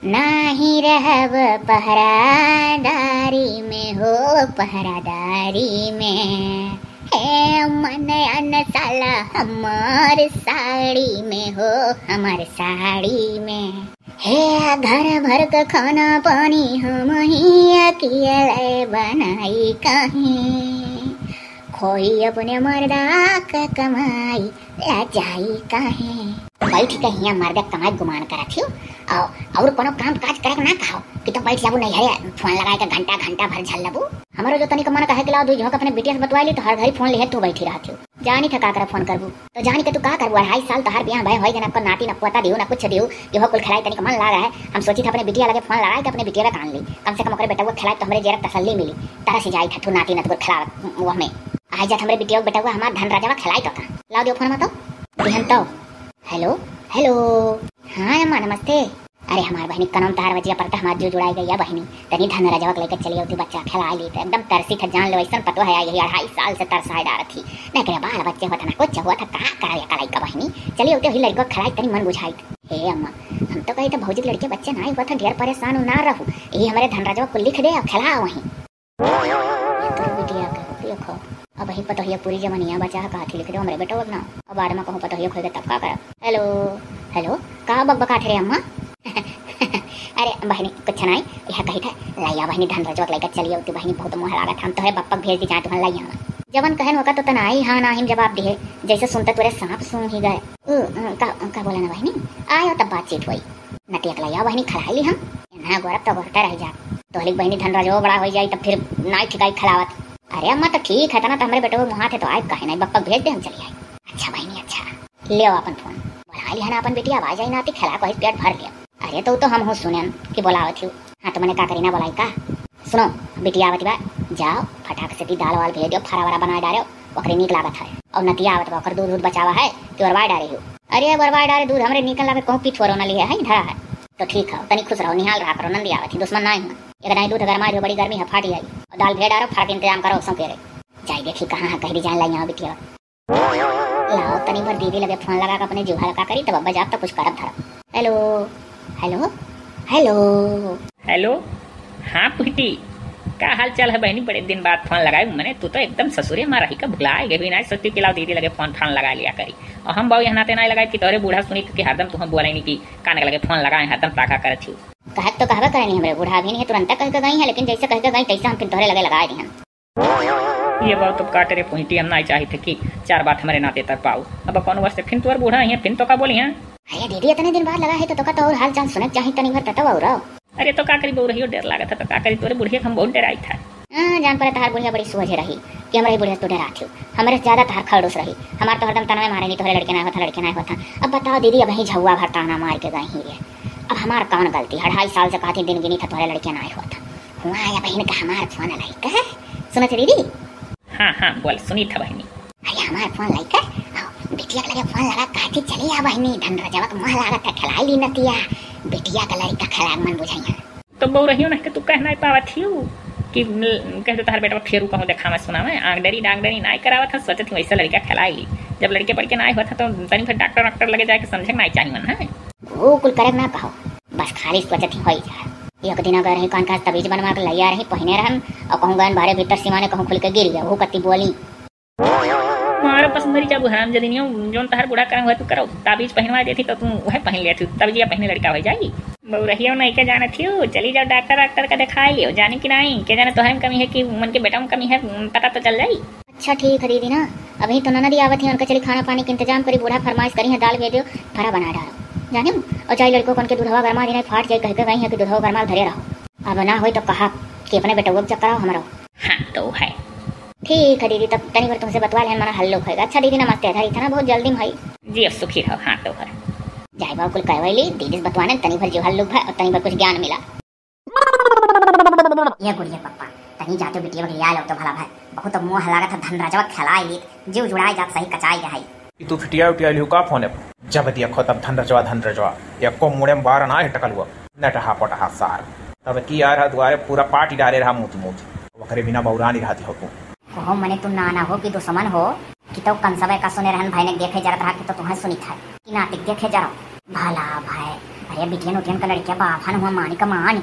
नाही रहब पहरादारी में हो, पहरादारी में है मन अन साला हमार साड़ी में हो, हमार साड़ी में है घर भर का खाना पानी हम ही अकेले बनाई कहीं, खोई अपने मर्दा का कमाई ला जाई कहीं। बैठ के हिया मर्दा कमाई गुमान करा थियो और कोनो काम काज करे ना कहो कि तो बैठ जाबू नहीं है फोन लगाए के घंटा घंटा भर झल लबू। हमारो जो तनिक मन कहे के लाओ दू झोंक अपने बिटिया से बतवाई ली तो हर घड़ी फोन ले तू बैठी रहा थियो। जानी था का करे फोन करबू तो जानी के तू का करबू। 2.5 साल तो हर बियाह भाई होई जना को नाती न पोता दियो ना कुछ दियो कि हो कुल खिलाई तनिक मन लगा है। हम सोची था अपने बिटिया लगे फोन लगाए के अपने बिटिया का कान ली, कम से कम ओकरे बेटा वो खिलाई तो हमरे जरा तसल्ली मिली। तरह से जाई था तू नाती न तो खिला वो हमें आज जा हमरे बिटिया बेटा हमार धन राजा खिलाई तो था। लाओ दियो फोन मत दिहन तो। हेलो हेलो हाँ अम्मा नमस्ते। अरे हमारे बहनी कनम तार बजिया पर हमार जो जुड़ाई गई बहनी तनी धन राजा लेकर चली होती बच्चा खिला ली तो एकदम तरसी था। जान लो ऐसा पतो है यही 2.5 साल से तरसाए डाल थी नहीं करे बाल बच्चे हुआ था ना कुछ हुआ था कहा करा कलाई का बहनी चली होती वही लड़को खिलाई तनी मन बुझाई। हे अम्मा हम तो कही तो भौजी लड़के बच्चे ना हुआ था ढेर परेशान ना रहू यही हमारे धन राजा को लिख दे और खिला वहीं देखो। अब वही पता है पूरी जमानिया बचा कहा थी लिख दो हमारे बेटा अपना अब बाद में कहूँ पता है खोल तब का करो। हेलो हेलो कहा बब्बा काठ रे अम्मा अरे बहनी कुछ नहीं यह कही था लाइया बहनी धन रजवत लेकर चली होती बहनी बहुत मुँह लागत हम तो है बप्पा भेज दी जाए तुम लाइया जवन कहन होगा तो तनाई हाँ ना हिम जवाब दिए जैसे सुनते तुरे सांप सूंघ ही गए। का बोला ना बहनी आयो तब बातचीत हुई नटिया लाइया बहनी खलाई ली हम ना गौरव तो गौरता रह जा तो हलिक बहनी धन रजो बड़ा हो जाए तब फिर नाई ठिकाई खिलावत। अरे अम्मा तो ठीक है ना तो हमारे बेटे को मुँह थे तो आए कहे नहीं बप्पा भेज दे हम चली आए। अच्छा बहनी अच्छा ले अपन फोन बोला लिया ना अपन बेटी आवाज आई ना आती खिला को पेट भर लिया। अरे तो हम हो सुने कि बोलावत थी हाँ तो मैंने का करी ना बोलाई का सुनो बिटिया आवत बा जाओ फटाक से भी दाल वाल भेज दो फरा वरा बना डालो ओकरे नीक लागत है और नतिया आवत बा ओकर दूध बचावा है कि बरवाई डाले हो। अरे बरवाई डाले दूध हमरे निकल लागे कहूँ पीठ वरो न लिए है धरा है तो ठीक है तनी खुश रहो निहाल रहा करो नंदी आवत थी दुश्मन ना हुआ एक नहीं दूध गरमा जो बड़ी गर्मी है फाटी आई और दाल भेज डालो फरा के इंतजाम करो सौंके रे जाए देखी कहाँ है कहीं जान लाई बिटिया लाओ तनी भर दीदी लगे फोन लगा अपने जुहा लगा करी तब अब्बा जाप तो कुछ करब धरा। हेलो हेलो हेलो हेलो हाँ पुटी का हाल चाल है बहनी बड़े दिन बाद फोन लगाई मैंने तू तो एकदम ससुरे हमारा ही का भुलाई गई ना सोचती कि लाओ दीदी लगे फोन लगा लिया करी और हम बाबू यहाँ नाते ना लगाए कि तोरे बूढ़ा सुनी कि हरदम तुम बोले नहीं कि कान लगे फोन लगाए हरदम ताका कर थी कह तो कहवा करे नहीं हमारे बूढ़ा भी नहीं है तुरंत कह के गई है लेकिन जैसे कह के गई तैसे हम फिर तोरे लगे लगाए दी हम ये बात तो काटे रे पुटी हम ना चाहिए थे कि 4 बात हमारे नाते तक पाऊ अब कौन वास्ते फिर तोर बूढ़ा है फिर तो का बोली है अरे दीदी इतने दिन बाद लगा है तो का और हाल चाल सुने चाहिए तनी भर तब और अरे तो का करी बहु रही डर लगा था तो का करी तोरे बुढ़िया हम बहुत डराई था। जान पर तार बुढ़िया बड़ी सोझे रही कि हमारे बुढ़िया तो डरा थी हमारे ज्यादा तार खड़ूस रही हमारे तो हरदम तनवे मारे नहीं तो लड़के ना होता। अब बताओ दीदी अब ही झुआ भरता ना मार के गई ही अब हमार कौन गलती 2.5 साल से कहती दिन गिनी था तुम्हारे लड़के ना हुआ था हुआ या बहन का हमार फोन लाई का सुनो थे दीदी। हाँ बोल सुनी था बहनी अरे हमार फोन लाई का बिटिया के लगे फोन लगा कहती चली आ बहनी धन रजवा का मुँह लगा था खिलाई ली नतिया बिटिया का लड़का खिला मन बुझाइया तो बहु रही ना कि तू कहना पावा थी कि कहते तार बेटा फेरू कहूँ देखा मैं सुना मैं आग डरी डाक डरी नाई करावा था सोचती हूँ वैसे लड़का खिलाई ली जब लड़के पढ़ के ना हुआ था तो तनी फिर डॉक्टर लगे जाके समझे ना चाहिए मन है वो कुल करे ना कहो बस खाली सोचती हो जा एक दिन अगर कान का तबीज बनवा के लैया रही पहने रहन और कहूँ गन बारे भीतर सीमाने कहूँ खुल के गिर गया वो कत्ती बोली हमारा बस मरी जब हराम जदी जो तार बूढ़ा करा हुआ तू करो ताबीज पहनवा देती तो तू वह पहन लिया थी तब जी पहने लड़का हो जाएगी बहु रही नहीं क्या जाना थी चली जाओ डॉक्टर का दिखाई जाने की नहीं क्या जाने तो है कमी है कि मन के बेटा में कमी है पता तो चल जाएगी। अच्छा ठीक है दीदी ना अभी तो ननदी आवत है उनका चली खाना पानी के इंतजाम करी बूढ़ा फरमाइश करी है दाल भेजो फरा बना डालो जाने और चाहे लड़कों को उनके दूधवा गरमा देना फाट जाए कह के गई है कि दूधवा गरमा धरे रहो अब ना हो तो कहा कि अपने बेटा वो चक्कर हमारा। हाँ तो है ठीक है दीदी तब तनी बार तुमसे बतवा लें मना हल्लो खाएगा। अच्छा दीदी नमस्ते धरी था ना बहुत जल्दी भाई जी अब सुखी रहो। हाँ तो है जाए बाबू कुल कहवाई ली दीदी से बतवाने तनी भर जो हल्लुक है और तनी भर कुछ ज्ञान मिला। ये गुड़िया पप्पा तनी जाते बिटिया भैया लो तो भला भाई बहुत मुंह लगा था धन राजवा खिलाई ली जीव जुड़ाई जात सही कचाई गई तू फिटिया उटिया लियो का फोन है जब देखो तब धन रजवा एको मुड़े में बार ना टकल हुआ नटहा पटहा सार तब की आ रहा दुआरे पूरा पार्टी डाले रहा मुँह वखरे बिना बौरानी रहती हो तू कहो मने तुम नाना हो कि दुश्मन हो कि तो कम समय का सुने रहन भाई ने देखे जरा था कि तो तुम्हें सुनी था कि नाटिक देखे जरा भला भाई, अरे बिटियन उटियन का लड़किया बाफन हुआ मानी का मानी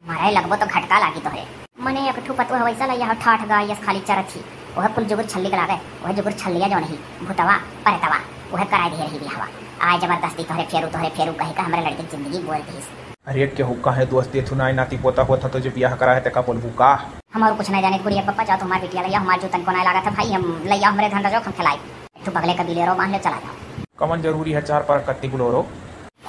मारे लगभग तो घटका लागी तो है मने एक ठू पतवा वैसा लइया ठाठ गाय खाली चरत ही वह कुल जुगुर छल्ली के लागे वह जुगुर छल्लिया जो नहीं भूतवा परतवा वह कराई दे रही बिहावा आय जबरदस्ती तोहरे फेरू कहे का हमारे लड़के जिंदगी बोल दी। अरे क्या हुक्का है दोस्त ये थुनाई नाती पोता होता तो जो ब्याह करा है तका बोलबू का हमारे कुछ नहीं जाने गुड़िया पप्पा जाओ तुम्हारी बिटिया लइया हमारे जो तनको नहीं लगा था भाई हम लइया हमारे धंधा जो हम खिलाई तू बगले का बिलेरो मान ले चला जाओ कमन जरूरी है चार पर कत्ती बुलोरो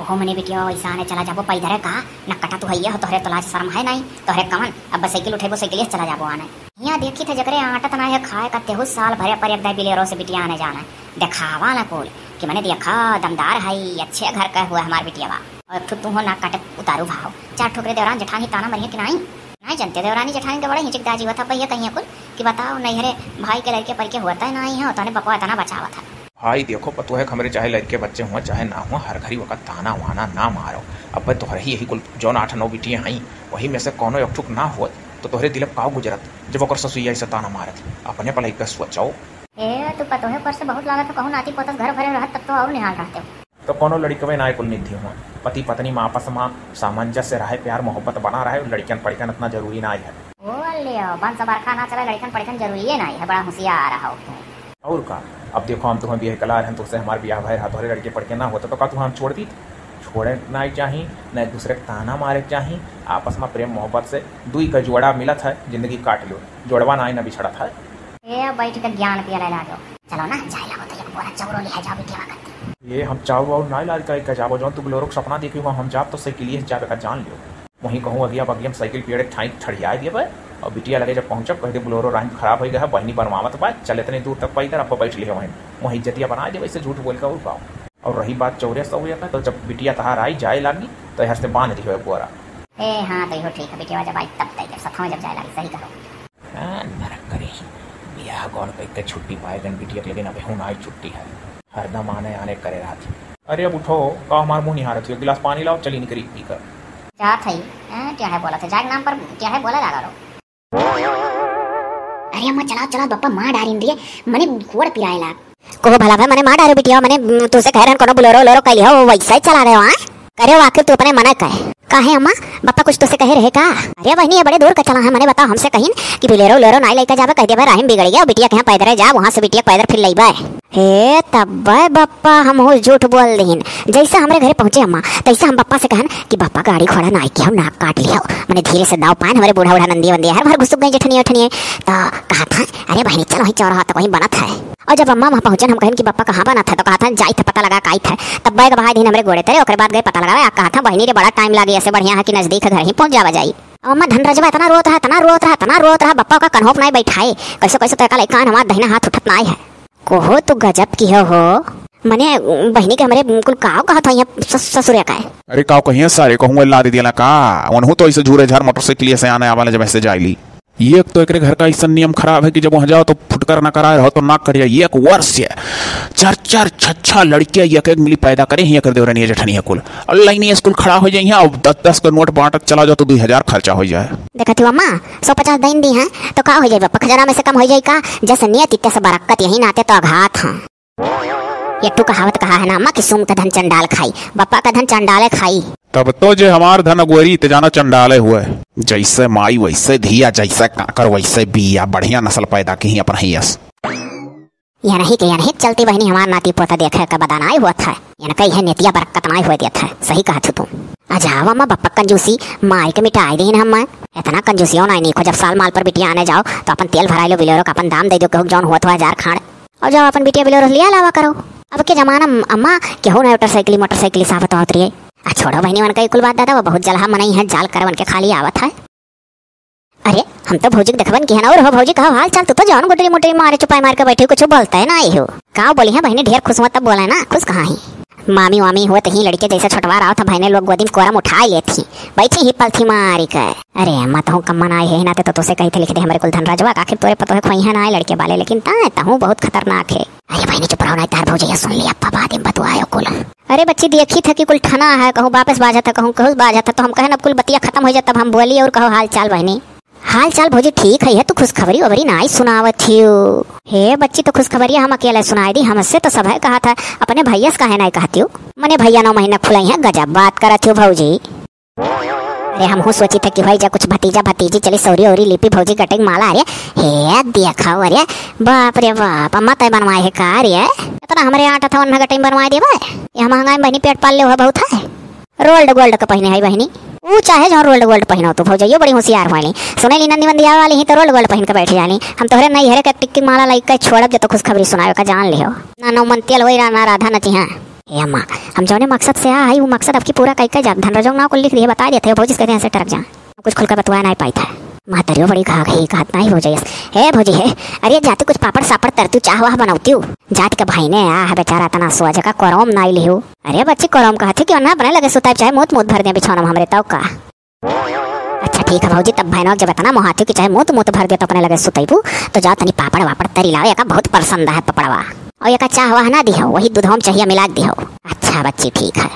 ओहो मने बिटिया वैसा आने चला जाबो पैदरे का न कटा तू हइया हो तोहरे तो लाज शर्म है नहीं तोहरे कमन अब साइकिल उठेबो साइकिल चला जाबो आने यहाँ देखी थे जकरे आटा तना है खाए का तेहु साल भरे पर एक बिलेरो से बिटिया आने जाना दिखावा ना कोल कि मैंने देखा दमदार है अच्छे घर का हुआ हमार बिटियावा और फिर तू हो ना काटे उतारू भाव चार ठोकरे देवरान जेठानी ताना मरिए कि नहीं जानते देवरानी जेठानी के बड़े हिचक दाजी हुआ था भैया कहीं कुल कि बताओ नहीं हरे भाई के लड़के पर के होता है ना ही है तो बपवा इतना बचावा था भाई देखो पतो है खमरे चाहे लड़के बच्चे हुआ चाहे ना हुआ हर घड़ी वक्त ताना वाना ना मारो अब तोहरे ही यही कुल जौन 8-9 बिटियाँ आई वही में से कोनो एक ठुक ना हो तो तोहरे दिल काव गुजरत जब ओकर ससुइया से ताना मारत अपने पलाई का सोचाओ ए तू पतो है पर से बहुत लागत कहूं नाती पोतस घर भरे रहत तब तो और निहाल रहते हो तो कोनो लड़कवे ना कुल निधि हुआ पति पत्नी में आपस में सामंजस्य रहे प्यार मोहब्बत बना रहे लड़कियन पढ़िकन इतना जरूरी ना है ओ लियो बन सब बरखा ना चले लड़कन पढ़िकन जरूरी है नहीं है बड़ा होशियार रहा हो और का अब देखो हम तुम्हें ब्याह कला हैं तो उससे हमारे ब्याह भाई हाथों लड़के पढ़ के ना होता तो का तुम हम छोड़ दी छोड़े ना चाहिए न एक दूसरे का ताना मारे चाहिए आपस में प्रेम मोहब्बत से दुई का जोड़ा मिला था जिंदगी काट लो जोड़वा ना ना बिछड़ा था ए बैठ के ज्ञान पिया ला दो चलो ना जाए लागो तो एक बोरा चौरो ले जाओ बिटिया करते ये हम चाव वाव ना लाल का जाबो जौन तू लोग सपना देखी हुआ हम जाब तो साइकिल ही जाबे का जान लियो वहीं कहूँ अगिया बगिया साइकिल पेड़ ठाई ठड़िया दिए भाई और बिटिया लगे जब पहुंचब कह दे बोलोरो राह खराब हो गया बहनी बनवावत बा चल इतने दूर तक पाई अब बैठ लिए वहीं इज्जतिया बना दे वैसे झूठ बोल कर पाओ और रही बात चौरे सौ का तो जब बिटिया तहार आई जाए लागी तो यहाँ से बांध दी बोरा ए हाँ तो ठीक है बिटिया जब आई तब तक सफा जब जाए लागी सही करो नरक करे ब्याह गौन कह छुट्टी पाएगन बिटिया लेकिन अब हूँ ना छुट्टी है हरदम आने आने करे रहा थी अरे अब उठो का हमारे मुँह निहारत हो गिलास पानी लाओ चली निकली पी कर जा थई क्या है बोला था जाग नाम पर क्या है बोला लगा रो अरे अम्मा चलाओ चलाओ बप्पा माँ डारी दिए मने घोड़ पिराए लाग को भला भाई मने माँ डारो बिटिया मने तुझसे कह रहे कोनो बोलेरो लोरो कह लिया वो वैसा ही चला रहे हो हां करे आखिर तू अपने मना कहे काहे अम्मा बप्पा कुछ तुझसे कहे रहे का अरे बहनी ये बड़े दूर का चला है मने बताओ हमसे कहीं कि बोलेरो लोरो नहीं लेकर जाबे कह दे भाई राहिम बिगड़ गया बिटिया कहां पैदल जा वहां से बिटिया पैदल फिर लईबा हे तब बप्पा हम हो झूठ बोल दीन जैसे हमरे घरे पहुंचे अम्मा तैसे हम बप्पा से कहन कि बप्पा गाड़ी घोड़ा ना किया नाक काट लिया मैंने धीरे से दाव पान हमारे बूढ़ा नंदी बंदी हर बार घुसुक गई जठनी तो कहा था अरे बहनी चलो ही चौराहा तो वहीं बना था और जब अम्मा वहाँ पहुंचे हम कहन कि बप्पा कहाँ बना था तो कहा था जाई था पता लगा काई था तब बैग भाई दिन हमारे गोड़े तरे ओकर बाद गए पता लगा कहा था बहनी रे बड़ा टाइम लगे ऐसे बढ़िया है कि नजदीक घर ही पहुंच जावा जाई अम्मा धनराजवा इतना रोत रहा बप्पा का कन्होप नहीं बैठाए कैसे कैसे तो का हमारा दहिना हाथ उठत ना है कोहो तो गजब की हो मने बहनी के हमारे बिल्कुल काव कहा था यहाँ ससुरिया का है अरे काव कहिए सारे कहूँ ला दे दिया का वनहु तो ऐसे झूरे झार मोटरसाइकिल से आने वाले जब ऐसे जाइली ये एक तो एक घर का ऐसा नियम खराब है कि जब वहां जाओ तो फुटकर ना कराए रहो तो ना करिए एक वर्ष है 4-4 छच्छा लड़कियां एक एक मिली पैदा करे ही कर दे रही जठनी कुल ऑनलाइन स्कूल खड़ा हो जाए अब 10-10 का नोट बांटक चला जाओ तो 2000 खर्चा हो जाए देखा थी अम्मा 150 दिन दी है तो का हो जाए बप्पा खजाना में से कम हो जाए का जैसे नियत इतने से बरकत यही नाते तो आघात हाँ ये तू कहावत कहा है ना अम्मा कि सुम का धन चंडाल खाई बप्पा का धन चंडाले खाई तब तो जे हमार धन अगोरी ते जाना चंडाले हुए जैसे माई वैसे धिया जैसे काकर वैसे बिया बढ़िया नस्ल पैदा की अपन हियस या नहीं चलती बहनी हमार नाती पोता देखे का बदानाई हुआ था या कही है नेतिया बरकत नाई हुआ दिया था सही कहा तू तुम अजावा माँ बप्पा कंजूसी मार के मिटाई दी हम इतना कंजूसियों ना नहीं को जब साल माल पर बिटिया आने जाओ तो अपन तेल भराई लो बिलोरो का अपन दाम दे दो कहूँ जौन हुआ तो 1000 खाड़ और जब अपन बिटिया बिलोरो लिया लावा करो अब के जमाना अम्मा केहू ना मोटरसाइकिल साफत होत रही छोड़ो बहनी वन का कुल बात दादा वो बहुत जलहा मनई है जाल कर वन के खाली आवत है अरे हम तो भौजी देखबन की है ना और हो भौजी कहा हाल चाल तू तो जौन गुटरी मुटरी मारे चुपाई मार के बैठे कुछ बोलता है ना आई हो का बोली है बहनी ढेर खुश मत तब बोला ना खुश कहाँ ही मामी वामी हुआ ही लड़के जैसे छोटवा रहा था बहने लोग गोदी में कोरम उठा लेती बैठी ही पलथी मारी कर अरे अम्मा तो कम्मन आए है ना तो तुझसे कही थे लिख दे हमारे कुल धनराजवा आखिर तोरे पतो है खोई है ना लड़के वाले लेकिन तहु बहुत खतरनाक है अरे बहनी चुप रहो ना तार भौजी सुन लिया अप्पा बाद में बतवायो कुल अरे बच्ची देखी था कि कुल ठना है कहूँ वापस बाजा था कहूँ बाजा था तो हम कहे ना कुल बतिया खत्म हो जाए तब हम बोली और कहो हाल चाल बहनी हाल चाल भौजी ठीक है तू खुशखबरी वबरी नाई सुनावत हियो। हे बच्ची तो खुशखबरी हम अकेले सुनाई दी, हमसे तो सब है कहा था, अपने भैया से काहे नहीं कहती हो? मने भैया 9 महीना खुलाई है, गजब बात करत हो भौजी। अरे हम हो सोची थे कि भाई जा कुछ भतीजा भतीजी चली सौरी औरी लिपि भौजी कटेग माला अरे हे देखा अरे बाप रे बाप अम्मा तय बनवाए है का रे इतना हमारे 8 घटे में बनवाए देबे। ये महंगाई बहनी पेट पाल ले हो बहुत है। रोल्ड गोल्ड का पहने है बहनी, वो चाहे जो रोल्ड गोल्ड पहनो तो भौजइयो बड़ी होशियार वाली सुने ली नंदी बंदी वाली ही तो रोल्ड गोल्ड पहन के बैठ जानी। हम तोहरे नहीं हरे के टिक्की माला लाई के छोड़ब जो तो खुशखबरी सुनावे का जान लियो ना। नौ मंतियल होई ना राधा नची हां। ए अम्मा हम जौने मकसद से आई वो मकसद अब की पूरा कई के जा धनराजों ना को लिख दिए बता देते हो भौजी कहते हैं ऐसे टरक जा कुछ खुल कर बतवा नहीं पाई था। मातरियो बड़ी घा गई कहत नहीं हो जाए हे भौजी है। अरे जाती कुछ पापड़ सापड़ तरतू चाह वाह बनाती हूँ जात के भाई ने आ बेचारा तना सोच का कोरम नाई लिहू। अरे बच्ची कोरम कहती क्यों ना बने लगे सुताई चाहे मोत मोत भर दे बिछौना हमरे तव का। अच्छा ठीक है भौजी तब भाई जब इतना मोहाती कि चाहे मोत भर दे तो अपने लगे सुतैबू तो जाओ तनी पापड़ वापड़ तरी लाओ एका बहुत पसंद है पपड़वा और एका चाह वाह ना दिहो वही दूधों चाहिए मिला दिहो। अच्छा बच्ची ठीक है।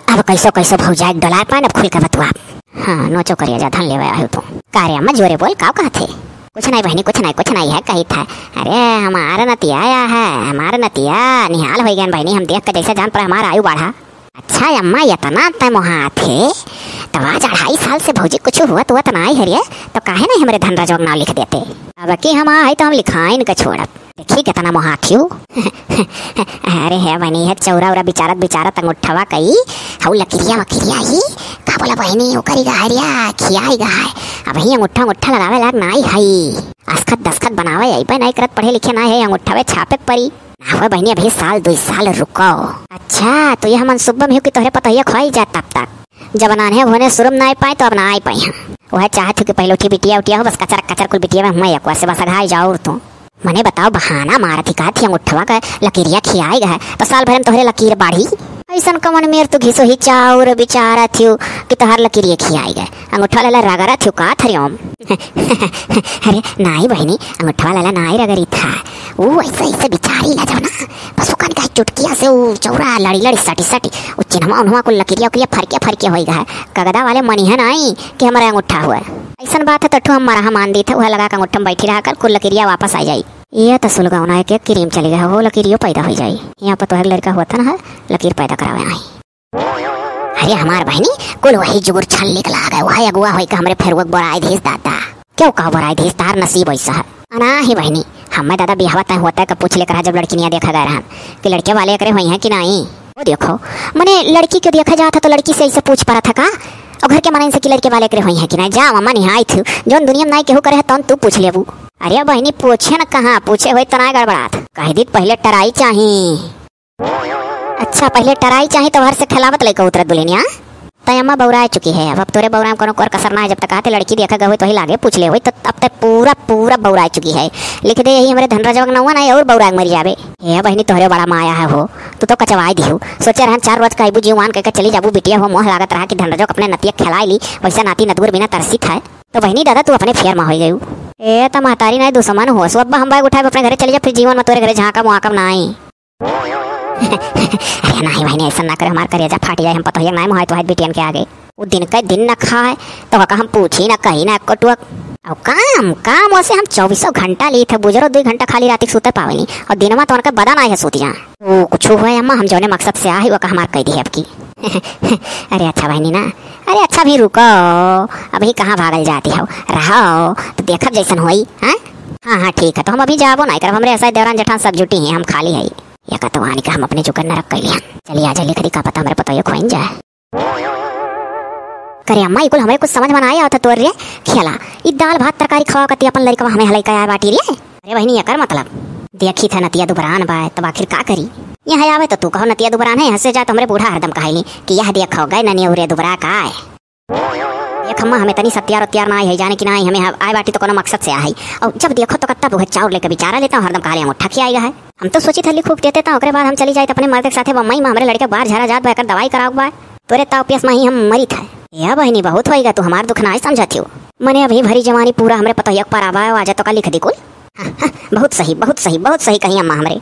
अब कैसो कैसो भौजा डोला पान अब खुल के बतवा। हाँ नोचो करिए जा धन ले आयो तो कार्य अम्मा जोरे बोल का कहते कुछ नहीं बहनी कुछ नहीं है कही था। अरे हमारा नतिया आया है हमारा नतिया निहाल हो गया बहनी हम देख के जैसे जान पर हमारा आयु बढ़ा। अच्छा अम्मा इतना तय मोहा थे तब आज 2.5 साल से भौजी कुछ हुआ तो नहीं हरिये तो काहे नहीं हमारे धनराजोग नाम लिख देते। अब की हम आए तो हम लिखाइन के छोड़ब देखिए कितना मोहा थी। अरे है बहनी है चौरा उरा बिचारत अंगूठवा कई हऊ लकीरिया वकीरिया ही का बोला बहनी ओकरी गहरिया खियाई गहाय अब ही अंगूठा लगावे लाग नाई हई अस्खत दस्खत बनावे आई पे नहीं करत पढ़े लिखे ना है अंगूठावे छापे परी ना बहनी अभी 1-2 साल रुको। अच्छा तो यह मनसूबा में कि तोहरे पता ही खोई जा तब तक जब नाने होने शुरू ना पाए तो अब ना आई पाई वह चाहती कि पहले उठी बिटिया उठिया हो बस कचर कुल बिटिया में मैं एक से बस घाई जाओ तो मने बताओ बहाना मारती का थी अंगूठवा का लकीरिया खियाई गए तो साल भर में तोहरे लकीर बाढ़ी ऐसा कमन मेर तो घिसो ही चाउर बिचारा थियो कि तोहर लकीरिया खियाई गए अंगूठवा लाला रगरा थियो का थरियोम। अरे नाई बहनी अंगूठवा लाला नाई रगरी था वो ऐसे बिचारी ला जाओ ना बस वो का चुटकिया से वो चौरा लड़ी सटी वो चिन्हवा उन्हवा को लकीरिया के फरके होई गए कगदा वाले मनी है नाई कि हमारा अंगूठा हुआ ऐसा बात है तो हम मरा मान दी था वह लगा के अंगूठा में बैठी रहा कर कुल लकीरिया वापस आ जाई। ये तो सुलगावना एक क्रीम चली गया वो लकीरियो पैदा हो जाई यहाँ पर तो हर लड़का हुआ था ना लकीर पैदा करावे आई। अरे हमार बहनी कुल वही जुगुर छल निकला गए वही अगुआ होई का हमरे फेरवक बराई धीस दादा क्यों कहा बराई धीस तार नसीब ऐसा है अना ही बहनी हमें दादा बिहावा तय होता है पूछ लेकर जब लड़की नहीं देखा गया कि लड़के वाले करे हुई है कि नहीं वो देखो मैंने लड़की को देखा जाता तो लड़की से ऐसे पूछ पा रहा था का और घर के मन से कि लड़के वाले करे हुई है कि नहीं जा मम्मा निहाई थी जो दुनिया में नहीं केहू करे है तू पूछ लेबू। अरे बहनी पूछे न कहाँ पूछे हुए तो ना गड़बड़ात कह दी पहले टराई चाहिए। अच्छा पहले टराई चाहिए तो घर से खिलावत लेकर उतरत दुल्हनिया तय अम्मा बौरा चुकी है अब तोरे बौरा में कोनो कसर ना है जब तक कहते लड़की देखा गए तो ही लागे पूछ ले हुई तो अब तक पूरा बौरा चुकी है लिख दे यही हमारे धनराजवा ना हुआ ना और बौरा मर जावे। ये बहनी तोहरे बड़ा माया है हो तू तो कचवाई दिहू सोचे रहन 4 रोज कहबू जीवान कहकर चली जाबू बिटिया हो मोह लागत रहा कि धनराजवा अपने नतिया खिलाई ली वैसा नाती नदूर बिना तरसी था तो बहनी दादा तू अपने फेर में हो गई ए तो महतारी नहीं दुश्मन हो सो अब्बा हम बैग उठाए अपने घरे चले जा फिर जीवन में तोरे घरे झाँका मुआकम ना आई। अरे नहीं बहनी ऐसा ना करे हमार करेजा फाट जाए हम पता ही नहीं मोहाय तो बिटियन के आगे वो दिन न खाए तो हम पूछी ना कही ना कटुआ और काम वैसे हम 24 घंटा ली थे बुजरो 2 घंटा खाली रात सोते पावनी और दिन में तो उनका बदा ना है सोती जा वो कुछ हुआ है अम्मा हम जो मकसद से आई वो का हमार कह दी है आपकी। अरे अच्छा बहनी ना अरे अच्छा भी रुको अभी कहाँ भागल जाती हो रहो तो देखब जैसन होई हाँ ठीक है तो हम अभी जाबो नहीं कर हमारे ऐसा देवरान जेठान सब जुटी हैं हम खाली है या का तो वानी का हम अपने जुकर न रख लिया चलिए आज लिख दी का पता हमारे पता ये खोइन जाए करे अम्मा इकुल हमें कुछ समझ में आया होता तोर रे खेला ई दाल भात तरकारी खावा कती अपन लड़का हमें हलाई का बाटी रे। अरे बहनी कर मतलब देखी था नतिया दुबरान बा तब आखिर का करी यहाँ आवे तो तू कहो नतिया दुबरान है हंसे जा तो हमरे बूढ़ा हरदम कहली कि यह देखो गए ननी उरे दुबरा का है एक अम्मा हमें तनी सत्यार ना है जाने की नहीं हमें आए बाटी तो कोनो मकसद से आई और जब देखो तो कत्ता बहुत चाउर लेकर बिचारा लेता हूँ हरदम काले अंगूठा खियाएगा है हम तो सोची थली खूब देते था बाद हम चली जाए अपने मर्द के साथ बम्मई में हमारे लड़के बाहर झरा जात बहकर दवाई कराओ बा तोरे ताव पियस में ही हम मरी था। यह बहनी बहुत होएगा तू हमार दुख ना समझती हो मैंने अभी भरी जवानी पूरा हमारे पता पर आवा आज तो का लिख दी कुल। बहुत सही कही अम्मा हमारे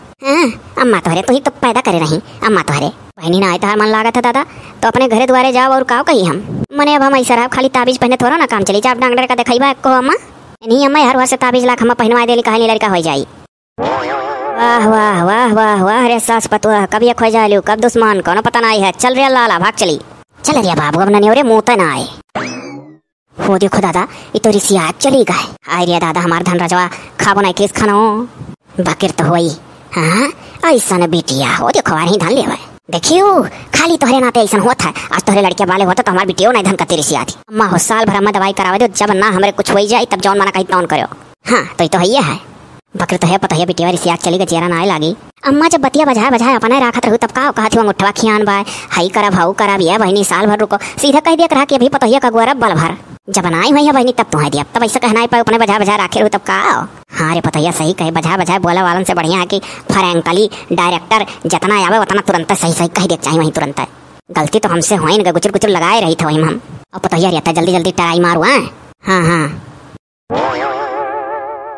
अम्मा तोहरे तो ही तो पैदा करे नहीं अम्मा तोहरे बहनी ना आए तो मन लागा था दादा तो अपने घरे द्वारे जाओ और काव कही हम मने अब हम ऐसा रहा खाली ताबीज पहने थोड़ा ना काम चली जा डॉक्टर का दिखाई बा को अम्मा नहीं अम्मा हर वर्ष ताबीज लाख हम पहनवा देली कहानी लड़का हो जाई। वाह वाह वाह वाह वाह रे सास पतुआ कब ये खो जालू कब दुश्मन कोनो पता नहीं है। चल रे लाला भाग चली चल रे बाबू अब नने रे मुंह त ना आए। हो देखो दादा ये तो रिसिया चली गए। आय रे दादा हमार धन रजवा खाबो नहीं किस खानो बकिर तो होई। हां ऐसा न बिटिया हो देखो वहीं धन लेवे देखियो खाली तोहरे नाते ऐसा होता है। आज तोहरे लड़के वाले होता तो हमार बिटियो नहीं धन कती रिसिया थी। अम्मा हो साल भर अम्मा दवाई करावे दो जब ना हमरे कुछ हो जाए तब जौन मना कहीं तौन करो। हाँ तो ही है बकर तो है पता है बिटिया रिसिया चली गई चेहरा ना लागी। अम्मा जब बतिया बजाए बजाए अपने राखत रहू तब का कहती हूँ अंगूठवा खियान बाय हाई करा भाऊ करा बिया बहनी साल भर रुको सीधा कह दिया करा कि अभी पता का गुरब बल भर जब बनाई हुई है बहनी तब तो है दिया तब ऐसा कहना पाए अपने बजा बजा रखे रहू तब का। हाँ रे पता सही कहे बजा बजाए बोला वालन से बढ़िया है कि फ्रैंकली डायरेक्टर जितना आवे उतना तुरंत सही सही कह देना चाहिए वहीं तुरंत। गलती तो हमसे हो न गुचर गुचर लगाए रही था वहीं हम अब पता रहता जल्दी जल्दी ट्राई मारू। हाँ हाँ